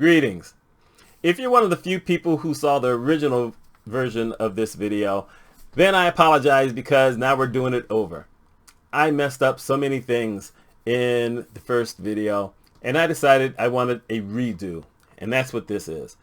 Greetings. If you're one of the few people who saw the original version of this video, then I apologize because now we're doing it over. I messed up so many things in the first video and I decided I wanted a redo, and that's what this is.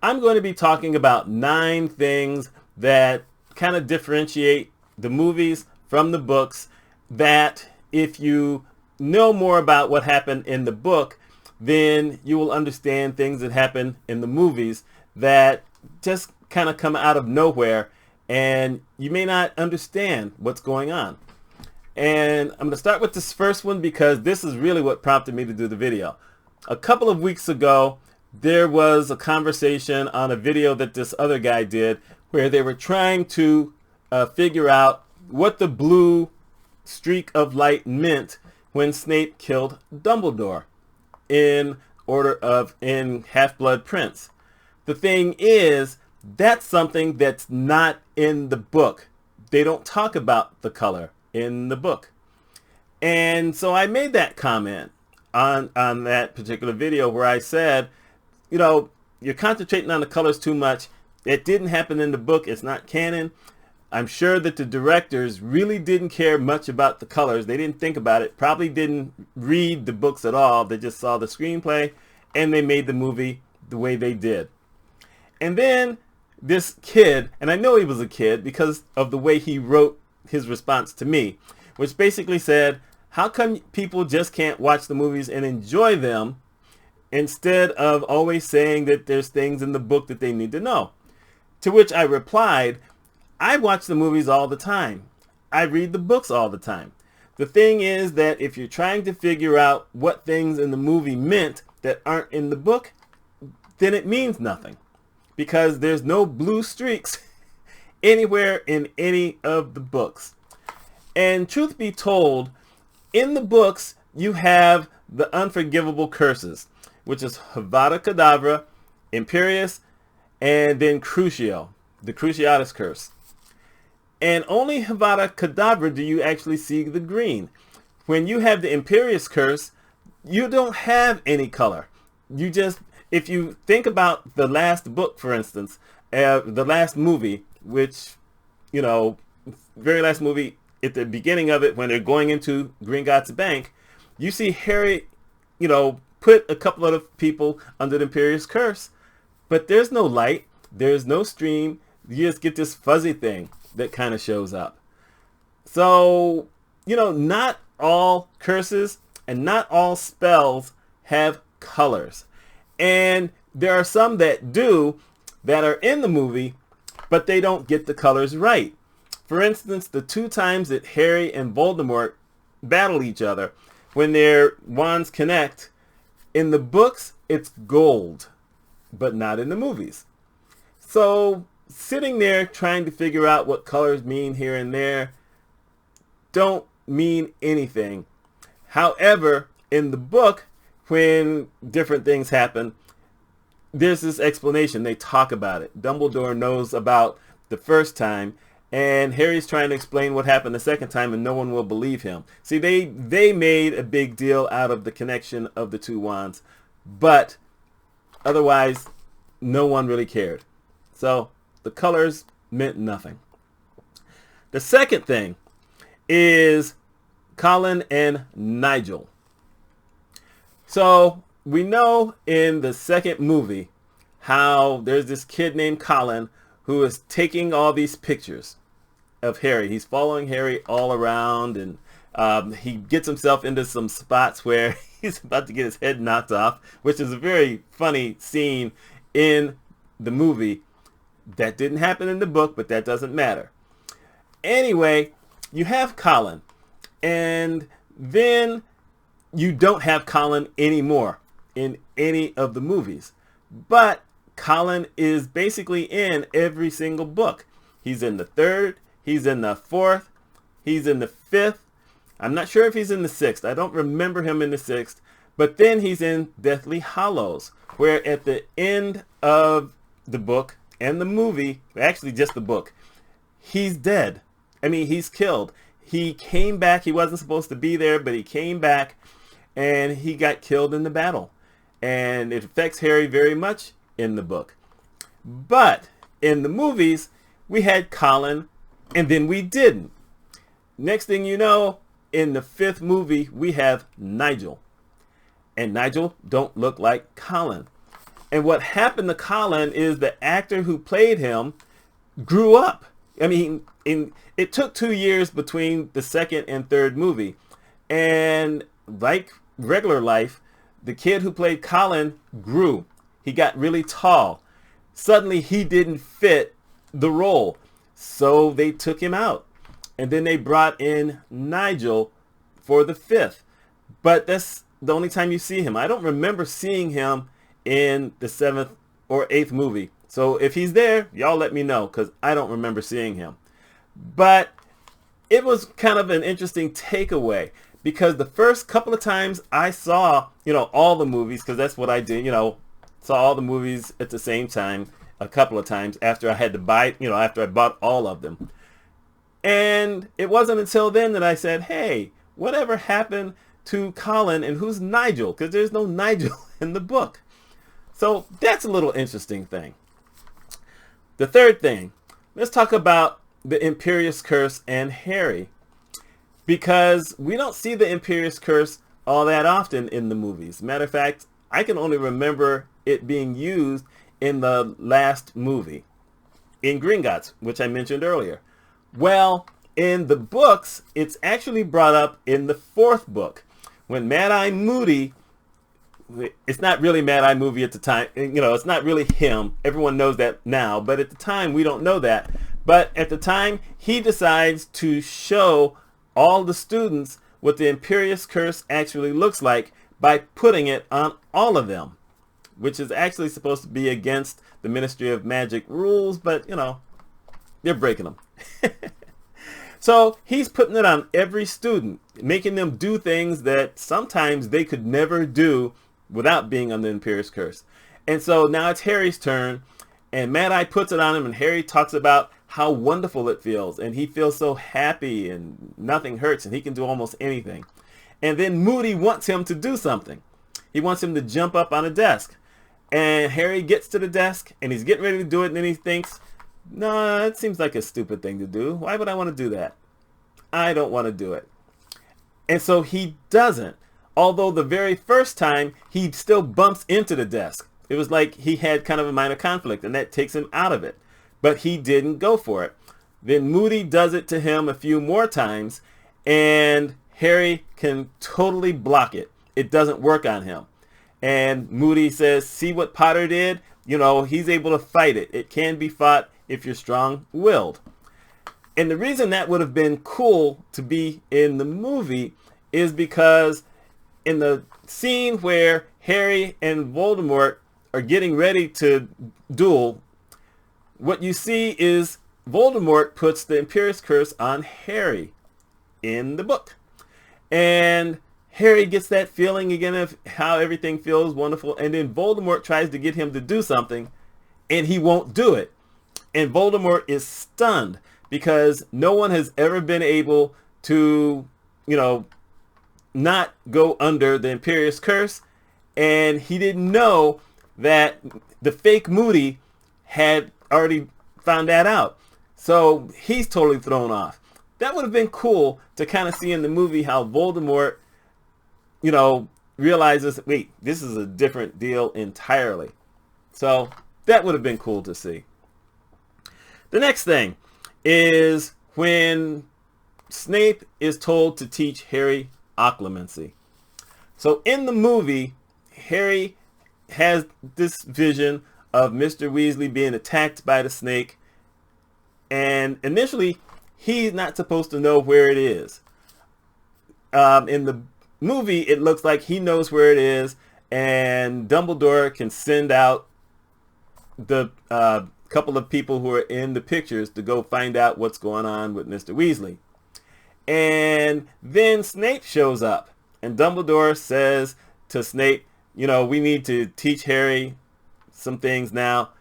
I'm going to be talking about 9 things that kind of differentiate the movies from the books, that if you know more about what happened in the book, then you will understand things that happen in the movies that just kind of come out of nowhere and you may not understand what's going on. And I'm going to start with this first one because this is really what prompted me to do the video. A couple of weeks ago, there was a conversation on a video that this other guy did where they were trying to figure out what the blue streak of light meant when Snape killed Dumbledore in Half-Blood Prince. The thing is, that's something that's not in the book. They don't talk about the color in the book. And so I made that comment on that particular video where I said, you know, you're concentrating on the colors too much. It didn't happen in the book. It's not canon. I'm sure that the directors really didn't care much about the colors. They didn't think about it, probably didn't read the books at all. They just saw the screenplay and they made the movie the way they did. And then this kid, and I know he was a kid because of the way he wrote his response to me, which basically said, how come people just can't watch the movies and enjoy them instead of always saying that there's things in the book that they need to know? To which I replied, I watch the movies all the time. I read the books all the time. The thing is that if you're trying to figure out what things in the movie meant that aren't in the book, then it means nothing, because there's no blue streaks anywhere in any of the books. And truth be told, in the books, you have the unforgivable curses, which is Avada Kedavra, Imperius, and then Crucio, the Cruciatus Curse. And only Avada Kedavra do you actually see the green. When you have the Imperius Curse, you don't have any color. You just, if you think about the last book, for instance, the last movie, which, you know, very last movie, at the beginning of it, when they're going into Gringotts Bank, you see Harry, you know, put a couple of people under the Imperius Curse, but there's no light, there's no stream, you just get this fuzzy thing that kind of shows up. So, you know, not all curses and not all spells have colors. And there are some that do, that are in the movie, but they don't get the colors right. For instance, the 2 times that Harry and Voldemort battle each other, when their wands connect, in the books, it's gold, but not in the movies. So sitting there trying to figure out what colors mean here and there don't mean anything. However, in the book, when different things happen, there's this explanation. They talk about it. Dumbledore knows about the first time, and Harry's trying to explain what happened the second time, and no one will believe him. See, they made a big deal out of the connection of the 2 wands, but otherwise, no one really cared. So the colors meant nothing. The second thing is Colin and Nigel. So we know in the second movie how there's this kid named Colin who is taking all these pictures of Harry. He's following Harry all around, and he gets himself into some spots where he's about to get his head knocked off, which is a very funny scene in the movie. That didn't happen in the book, but that doesn't matter. Anyway, you have Colin, and then you don't have Colin anymore in any of the movies. But Colin is basically in every single book. He's in the 3rd, he's in the 4th, he's in the 5th. I'm not sure if he's in the 6th. I don't remember him in the 6th. But then he's in Deathly Hallows, where at the end of the book and the movie, actually just the book, he's dead. I mean, he's killed. He came back. He wasn't supposed to be there, but he came back and he got killed in the battle. and it affects Harry very much in the book. But in the movies, we had Colin, and then we didn't. Next thing you know, in the 5th movie, we have Nigel. And Nigel don't look like Colin. And what happened to Colin is the actor who played him grew up. I mean, it took 2 years between the 2nd and 3rd movie. And like regular life, the kid who played Colin grew. He got really tall. Suddenly, he didn't fit the role. So they took him out. And then they brought in Nigel for the 5th. But that's the only time you see him. I don't remember seeing him in the 7th or 8th movie. So if he's there, y'all let me know, because I don't remember seeing him. But it was kind of an interesting takeaway, because the first couple of times I saw, all the movies, because that's what I did, saw all the movies at the same time a couple of times after I had to buy, after I bought all of them. And it wasn't until then that I said, hey, whatever happened to Colin, and who's Nigel? Because there's no Nigel in the book. So that's a little interesting thing. The third thing, let's talk about the Imperial Curse and Harry, because we don't see the Imperial Curse all that often in the movies. Matter of fact, I can only remember it being used in the last movie, in Gringotts, which I mentioned earlier. Well, in the books, it's actually brought up in the 4th book, when Mad-Eye Moody, it's not really Mad-Eye Moody at the time, it's not really him. Everyone knows that now, but at the time, we don't know that. But at the time, he decides to show all the students what the Imperial Curse actually looks like by putting it on all of them, which is actually supposed to be against the Ministry of Magic rules, but, they're breaking them. So he's putting it on every student, making them do things that sometimes they could never do without being on the Imperial Curse. And so now it's Harry's turn, and Mad-Eye puts it on him, and Harry talks about how wonderful it feels, and he feels so happy, and nothing hurts, and he can do almost anything. And then Moody wants him to do something. He wants him to jump up on a desk. And Harry gets to the desk, and he's getting ready to do it, and then he thinks, no, it seems like a stupid thing to do. Why would I want to do that? I don't want to do it. And so he doesn't. Although the very first time, he still bumps into the desk. It was like he had kind of a minor conflict, and that takes him out of it. But he didn't go for it. Then Moody does it to him a few more times, and Harry can totally block it. It doesn't work on him. And Moody says, see what Potter did? He's able to fight it. It can be fought if you're strong-willed. And the reason that would have been cool to be in the movie is because in the scene where Harry and Voldemort are getting ready to duel, what you see is Voldemort puts the Imperial Curse on Harry in the book. And Harry gets that feeling again of how everything feels wonderful. And then Voldemort tries to get him to do something, and he won't do it. And Voldemort is stunned because no one has ever been able to, not go under the Imperial Curse. And he didn't know that the fake Moody had already found that out. So he's totally thrown off. That would have been cool to kind of see in the movie how Voldemort, realizes, wait, this is a different deal entirely. So that would have been cool to see. The next thing is when Snape is told to teach Harry Oclumency. So in the movie, Harry has this vision of Mr. Weasley being attacked by the snake, and initially he's not supposed to know where it is. In the movie, it looks like he knows where it is, and Dumbledore can send out the couple of people who are in the pictures to go find out what's going on with Mr. Weasley. And then Snape shows up, and Dumbledore says to Snape, we need to teach Harry some things now.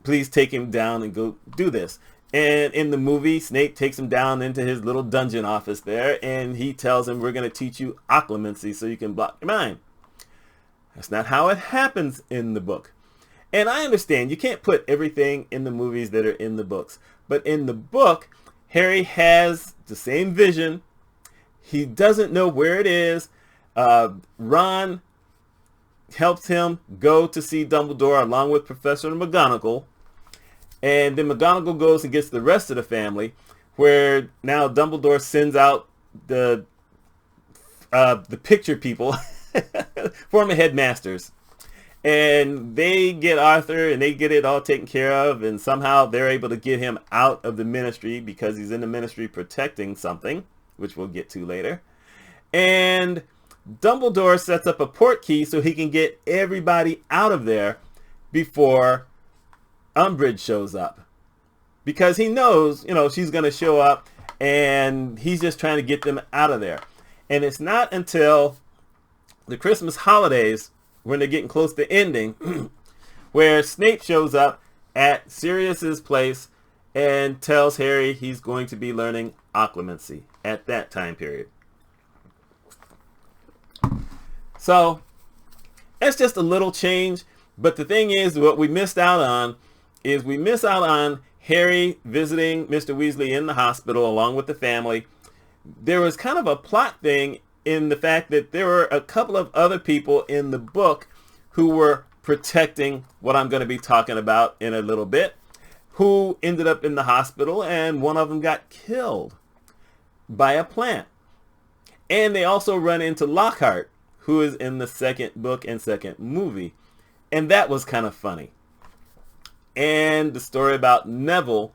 Please take him down and go do this. And in the movie, Snape takes him down into his little dungeon office there, and he tells him, we're going to teach you Oclumency so you can block your mind. That's not how it happens in the book. And I understand you can't put everything in the movies that are in the books. But in the book, Harry has the same vision. He doesn't know where it is. Ron helps him go to see Dumbledore along with Professor McGonagall. And then McGonagall goes and gets the rest of the family, where now Dumbledore sends out the picture people, former headmasters. And they get Arthur and they get it all taken care of, and somehow they're able to get him out of the ministry because he's in the ministry protecting something, which we'll get to later. And Dumbledore sets up a port key so he can get everybody out of there before Umbridge shows up. Because he knows, she's going to show up, and he's just trying to get them out of there. And it's not until the Christmas holidays, when they're getting close to ending, where Snape shows up at Sirius's place and tells Harry he's going to be learning Oclumency at that time period. So that's just a little change, but the thing is, what we missed out on is we miss out on Harry visiting Mr. Weasley in the hospital along with the family. There was kind of a plot thing in the fact that there were a couple of other people in the book who were protecting what I'm going to be talking about in a little bit, who ended up in the hospital, and one of them got killed by a plant. And they also run into Lockhart, who is in the second book and second movie. And that was kind of funny. And the story about Neville,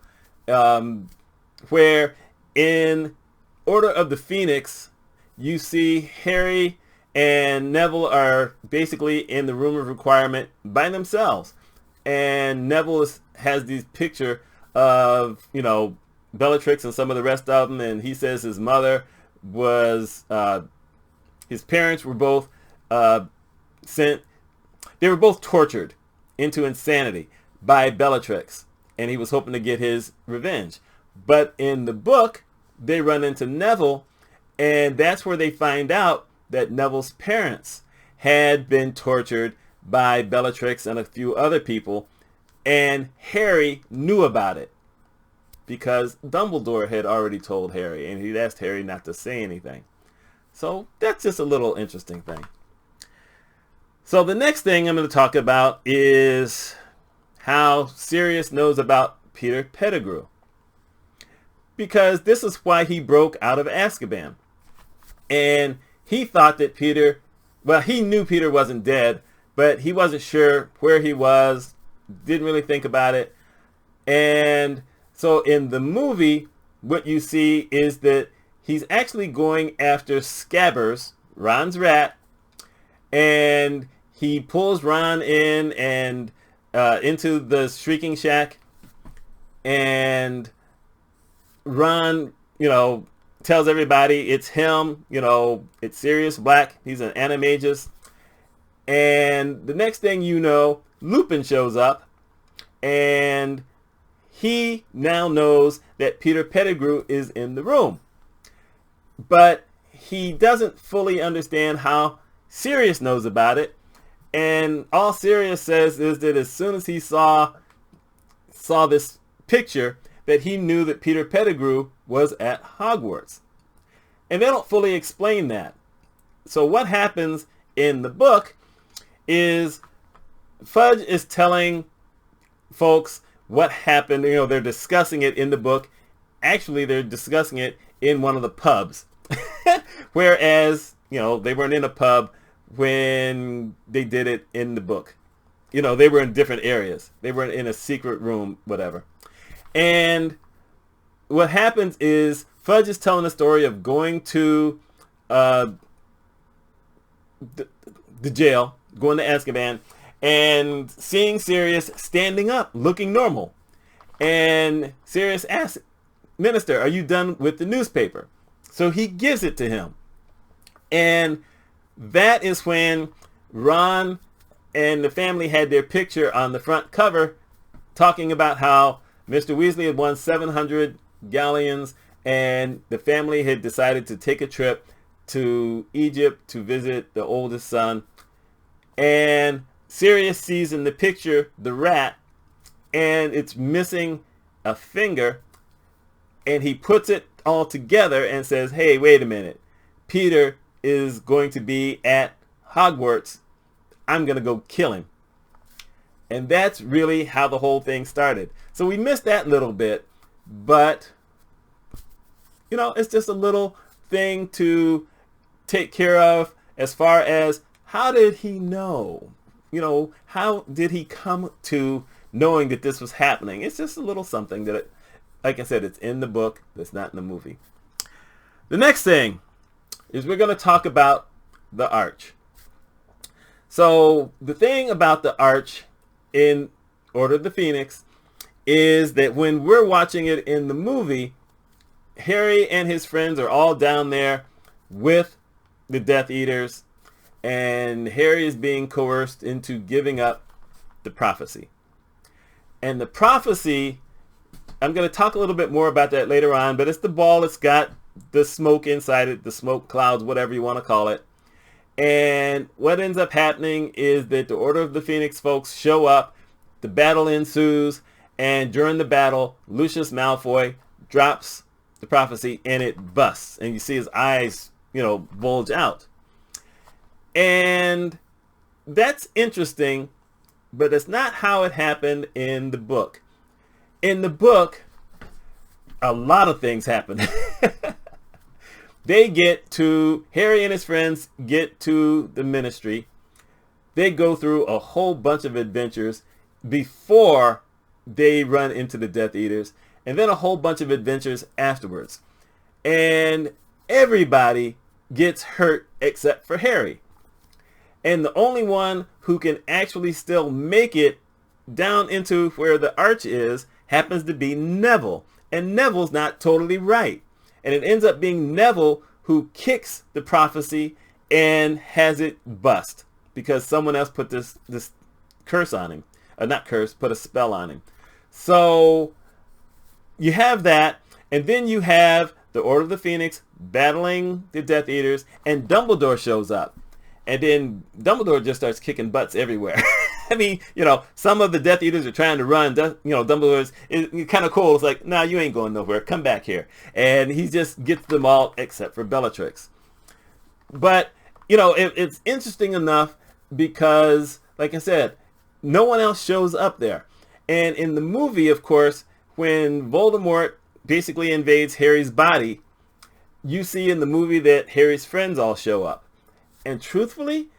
where in Order of the Phoenix, you see Harry and Neville are basically in the room of requirement by themselves. And Neville has this picture of, Bellatrix and some of the rest of them. And he says his mother was, his parents were both they were both tortured into insanity by Bellatrix. And he was hoping to get his revenge. But in the book, they run into Neville, and that's where they find out that Neville's parents had been tortured by Bellatrix and a few other people, and Harry knew about it because Dumbledore had already told Harry, and he'd asked Harry not to say anything. So that's just a little interesting thing. So the next thing I'm going to talk about is how Sirius knows about Peter Pettigrew, because this is why he broke out of Azkaban. And he thought that he knew Peter wasn't dead, but he wasn't sure where he was, didn't really think about it. And so in the movie, what you see is that he's actually going after Scabbers, Ron's rat, and he pulls Ron in and into the Shrieking Shack, and Ron, tells everybody it's him, it's Sirius Black. He's an animagus. And the next thing you know, Lupin shows up, and he now knows that Peter Pettigrew is in the room. But he doesn't fully understand how Sirius knows about it. And all Sirius says is that as soon as he saw this picture, that he knew that Peter Pettigrew was at Hogwarts. And they don't fully explain that. So what happens in the book is Fudge is telling folks what happened. They're discussing it in the book. Actually, they're discussing it in one of the pubs. Whereas, they weren't in a pub when they did it in the book. They were in different areas. They were in a secret room, whatever. And what happens is Fudge is telling the story of going to the jail, going to Azkaban, and seeing Sirius standing up, looking normal. And Sirius asks, "Minister, are you done with the newspaper?" So he gives it to him. And that is when Ron and the family had their picture on the front cover talking about how Mr. Weasley had won 700 galleons, and the family had decided to take a trip to Egypt to visit the oldest son. And Sirius sees in the picture the rat, and it's missing a finger, and he puts it all together and says, hey, wait a minute. Peter is going to be at Hogwarts. I'm going to go kill him. And that's really how the whole thing started. So we missed that little bit, but, you know, it's just a little thing to take care of as far as how did he know? You know, how did he come to knowing that this was happening? It's just a little something that, like I said, it's in the book. That's not in the movie. The next thing is we're going to talk about the Arch. So the thing about the Arch in Order of the Phoenix is that when we're watching it in the movie, Harry and his friends are all down there with the Death Eaters, and Harry is being coerced into giving up the prophecy. And the prophecy, I'm going to talk a little bit more about that later on, but it's the ball that's got the smoke inside it, the smoke clouds, whatever you want to call it. And what ends up happening is that the Order of the Phoenix folks show up, the battle ensues, and during the battle, Lucius Malfoy drops the prophecy and it busts. And you see his eyes, you know, bulge out. And that's interesting, but it's not how it happened in the book. In the book, a lot of things happen. Harry and his friends get to the Ministry. They go through a whole bunch of adventures before they run into the Death Eaters, and then a whole bunch of adventures afterwards. And everybody gets hurt except for Harry. And the only one who can actually still make it down into where the Arch is happens to be Neville. And Neville's not totally right. And it ends up being Neville who kicks the prophecy and has it bust because someone else put this curse on him. Not curse, put a spell on him. So you have that, and then you have the Order of the Phoenix battling the Death Eaters, and Dumbledore shows up. And then Dumbledore just starts kicking butts everywhere. I mean, you know, some of the Death Eaters are trying to run. You know, Dumbledore's kind of cool. It's like, nah, you ain't going nowhere. Come back here. And he just gets them all except for Bellatrix. But, you know, it's interesting enough because, like I said, no one else shows up there. And in the movie, of course, when Voldemort basically invades Harry's body, you see in the movie that Harry's friends all show up. And truthfully,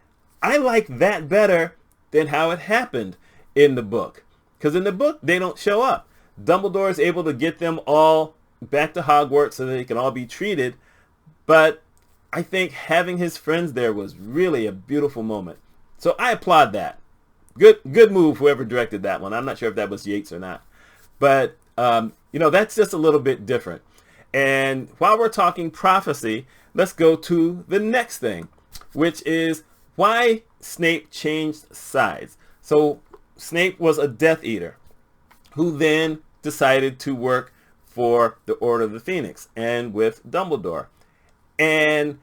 I like that better than how it happened in the book. Because in the book, they don't show up. Dumbledore is able to get them all back to Hogwarts so that they can all be treated. But I think having his friends there was really a beautiful moment. So I applaud that. Good move, whoever directed that one. I'm not sure if that was Yates or not. But, you know, that's just a little bit different. And while we're talking prophecy, let's go to the next thing, which is why Snape changed sides. So Snape was a Death Eater who then decided to work for the Order of the Phoenix and with Dumbledore. And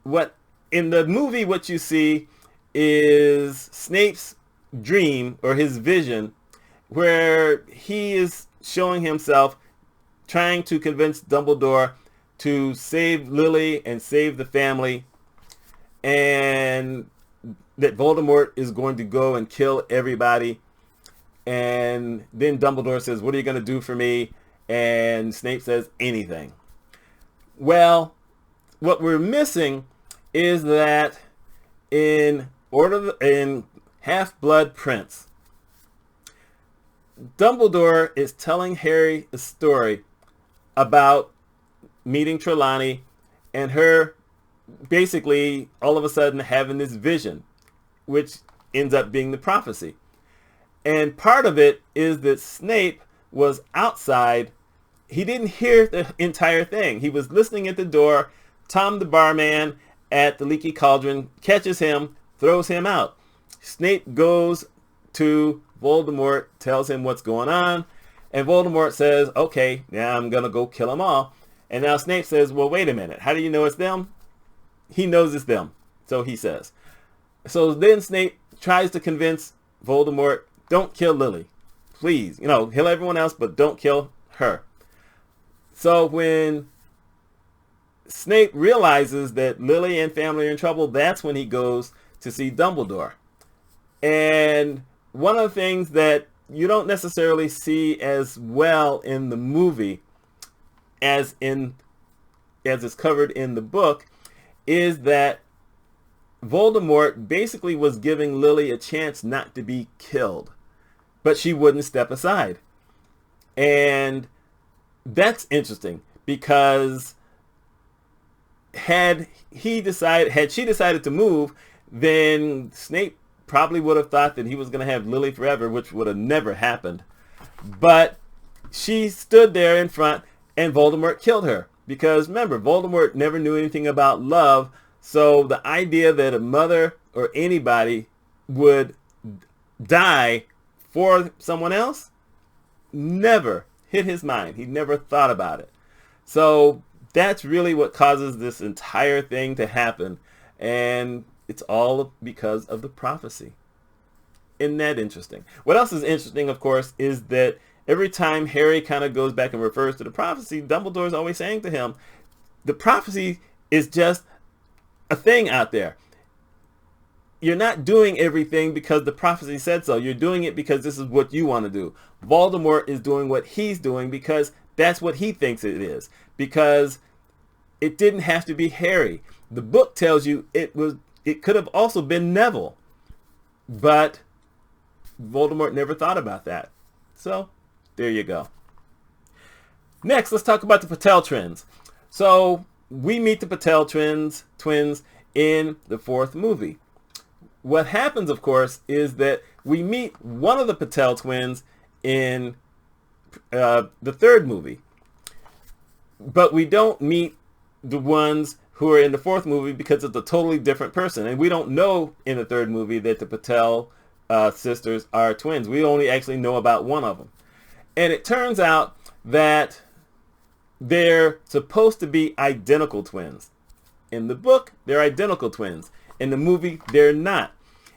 what in the movie what you see is Snape's dream or his vision where he is showing himself trying to convince Dumbledore to save Lily and save the family, and that Voldemort is going to go and kill everybody. And then Dumbledore says, what are you going to do for me? And Snape says, anything. Well, what we're missing is that in Half-Blood Prince, Dumbledore is telling Harry a story about meeting Trelawney and her basically all of a sudden having this vision, which ends up being the prophecy. And part of it is that Snape was outside. He didn't hear the entire thing. He was listening at the door. Tom the barman at the Leaky Cauldron catches him, throws him out. Snape goes to Voldemort, tells him what's going on, and Voldemort says, okay, now I'm going to go kill them all. And now Snape says, well, wait a minute. How do you know it's them? He knows it's them. So he says. So then Snape tries to convince Voldemort, don't kill Lily. Please, kill everyone else, but don't kill her. So when Snape realizes that Lily and family are in trouble, that's when he goes to see Dumbledore. And one of the things that you don't necessarily see as well in the movie as is covered in the book is that Voldemort basically was giving Lily a chance not to be killed, but she wouldn't step aside. And that's interesting because had she decided to move, then Snape probably would have thought that he was going to have Lily forever, which would have never happened. But she stood there in front and Voldemort killed her. Because remember, Voldemort never knew anything about love. So the idea that a mother or anybody would die for someone else never hit his mind. He never thought about it. So that's really what causes this entire thing to happen. And it's all because of the prophecy. Isn't that interesting? What else is interesting, of course, is that every time Harry kind of goes back and refers to the prophecy, Dumbledore's always saying to him, the prophecy is just a thing out there. You're not doing everything because the prophecy said so. You're doing it because this is what you want to do. Voldemort is doing what he's doing because that's what he thinks it is. Because it didn't have to be Harry. The book tells you it could have also been Neville. But Voldemort never thought about that. So there you go. Next, let's talk about the Patel Twins. So we meet the Patel twins in the fourth movie. What happens, of course, is that we meet one of the Patel twins in the third movie. But we don't meet the ones who are in the fourth movie because it's a totally different person. And we don't know in the third movie that the Patel sisters are twins. We only actually know about one of them. And it turns out that they're supposed to be identical twins. In the book, they're identical twins. In the movie, they're not.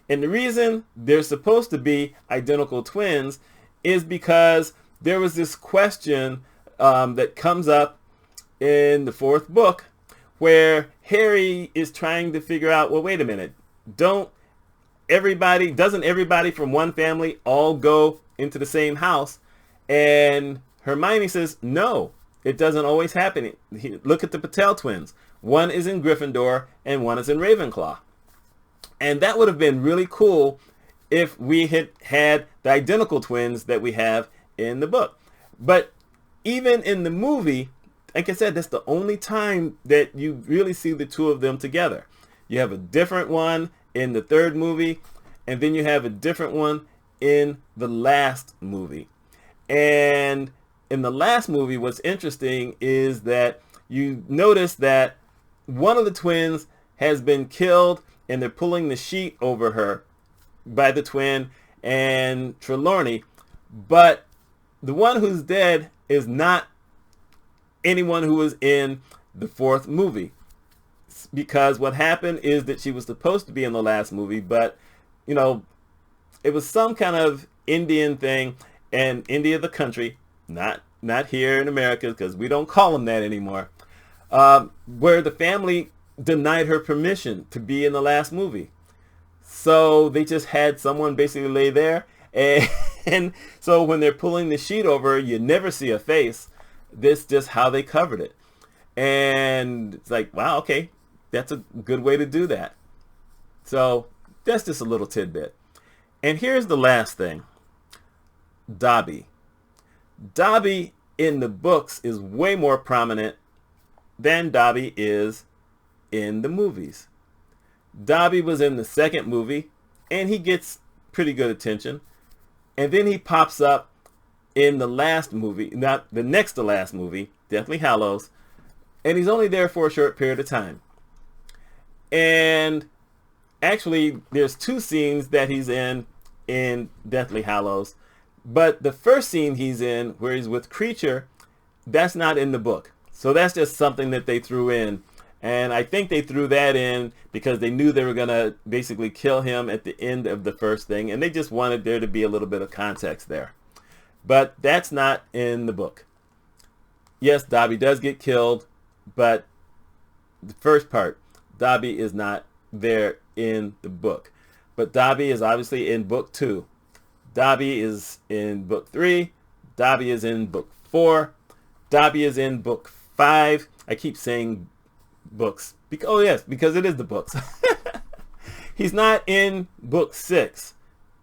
And the reason they're supposed to be identical twins is because there was this question that comes up in the fourth book where Harry is trying to figure out, well, wait a minute, doesn't everybody from one family all go into the same house? And Hermione says, no, it doesn't always happen. Look at the Patel twins. One is in Gryffindor and one is in Ravenclaw. And that would have been really cool if we had the identical twins that we have in the book. But even in the movie, like I said, that's the only time that you really see the two of them together. You have a different one in the third movie, and then you have a different one in the last movie. And in the last movie, what's interesting is that you notice that one of the twins has been killed and they're pulling the sheet over her by the twin and Trelawney. But the one who's dead is not anyone who was in the fourth movie. Because what happened is that she was supposed to be in the last movie, but, it was some kind of Indian thing, and India, the country, not here in America, because we don't call them that anymore, where the family denied her permission to be in the last movie. So they just had someone basically lay there, and so when they're pulling the sheet over, you never see a face. This is just how they covered it. And it's like, wow, okay, that's a good way to do that. So that's just a little tidbit. And here's the last thing. Dobby. Dobby in the books is way more prominent than Dobby is in the movies. Dobby was in the second movie, and he gets pretty good attention. And then he pops up in the last movie, not the next to last movie, Deathly Hallows, and he's only there for a short period of time. And actually, there's two scenes that he's in Deathly Hallows, but the first scene he's in, where he's with Creature, that's not in the book. So that's just something that they threw in And I think they threw that in because they knew they were going to basically kill him at the end of the first thing, and they just wanted there to be a little bit of context there. But that's not in the book. Yes, Dobby does get killed, but the first part, Dobby is not there in the book. But Dobby is obviously in book 2. Dobby is in book 3. Dobby is in book 4. Dobby is in book 5. I keep saying books. Oh yes, because it is the books. He's not in book 6,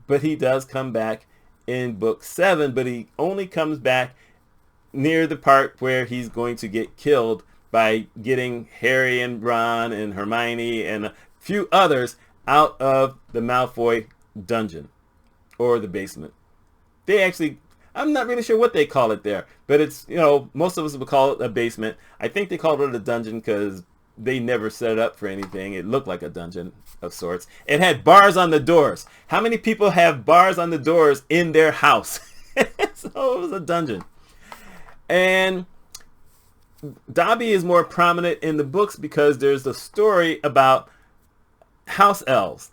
but he does come back in book 7, but he only comes back near the part where he's going to get killed by getting Harry and Ron and Hermione and a few others out of the Malfoy dungeon or the basement. They actually, I'm not really sure what they call it there, but it's, you know, most of us would call it a basement. I think they called it a dungeon because they never set it up for anything. It looked like a dungeon of sorts. It had bars on the doors. How many people have bars on the doors in their house? So it was a dungeon. And Dobby is more prominent in the books because there's a story about house elves.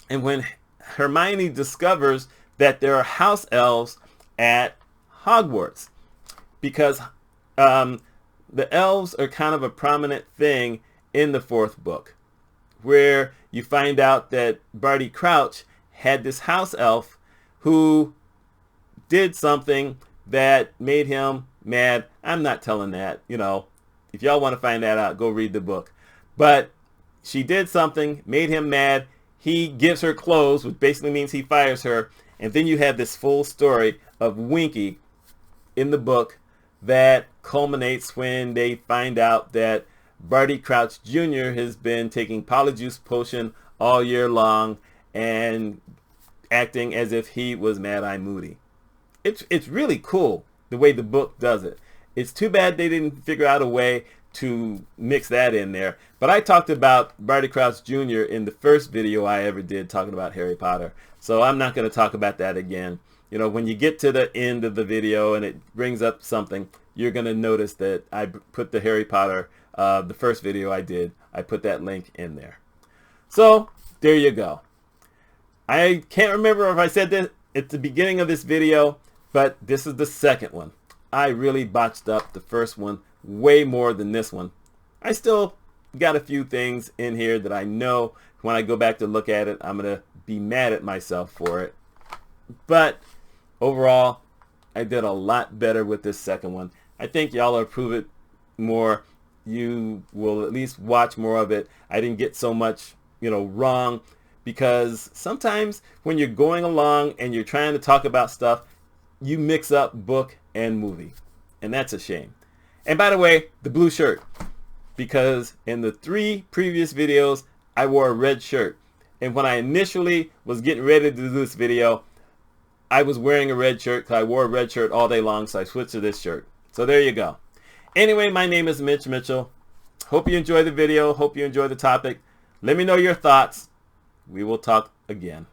And when Hermione discovers that there are house elves at Hogwarts, because the elves are kind of a prominent thing in the 4th book, where you find out that Barty Crouch had this house elf who did something that made him mad. I'm not telling that, you know, if y'all want to find that out, go read the book. But she did something, made him mad. He gives her clothes, which basically means he fires her. And then you have this full story of Winky in the book that culminates when they find out that Barty Crouch Jr. has been taking Polyjuice Potion all year long and acting as if he was Mad-Eye Moody. It's really cool the way the book does it. It's too bad they didn't figure out a way to mix that in there. But I talked about Barty Crouch Jr. in the first video I ever did talking about Harry Potter. So I'm not going to talk about that again. You know, when you get to the end of the video and it brings up something, you're going to notice that I put the Harry Potter, the first video I did, I put that link in there. So there you go. I can't remember if I said this at the beginning of this video, but this is the second one. I really botched up the first one way more than this one. I still got a few things in here that I know when I go back to look at it, I'm going to be mad at myself for it. But overall, I did a lot better with this second one. I think y'all will approve it more. You will at least watch more of it. I didn't get so much, you know, wrong, because sometimes when you're going along and you're trying to talk about stuff, you mix up book and movie, and that's a shame. And by the way, the blue shirt, because in the 3 previous videos I wore a red shirt, and when I initially was getting ready to do this video, I was wearing a red shirt because I wore a red shirt all day long, so I switched to this shirt. So there you go. Anyway, my name is Mitch Mitchell. Hope you enjoy the video. Hope you enjoy the topic. Let me know your thoughts. We will talk again.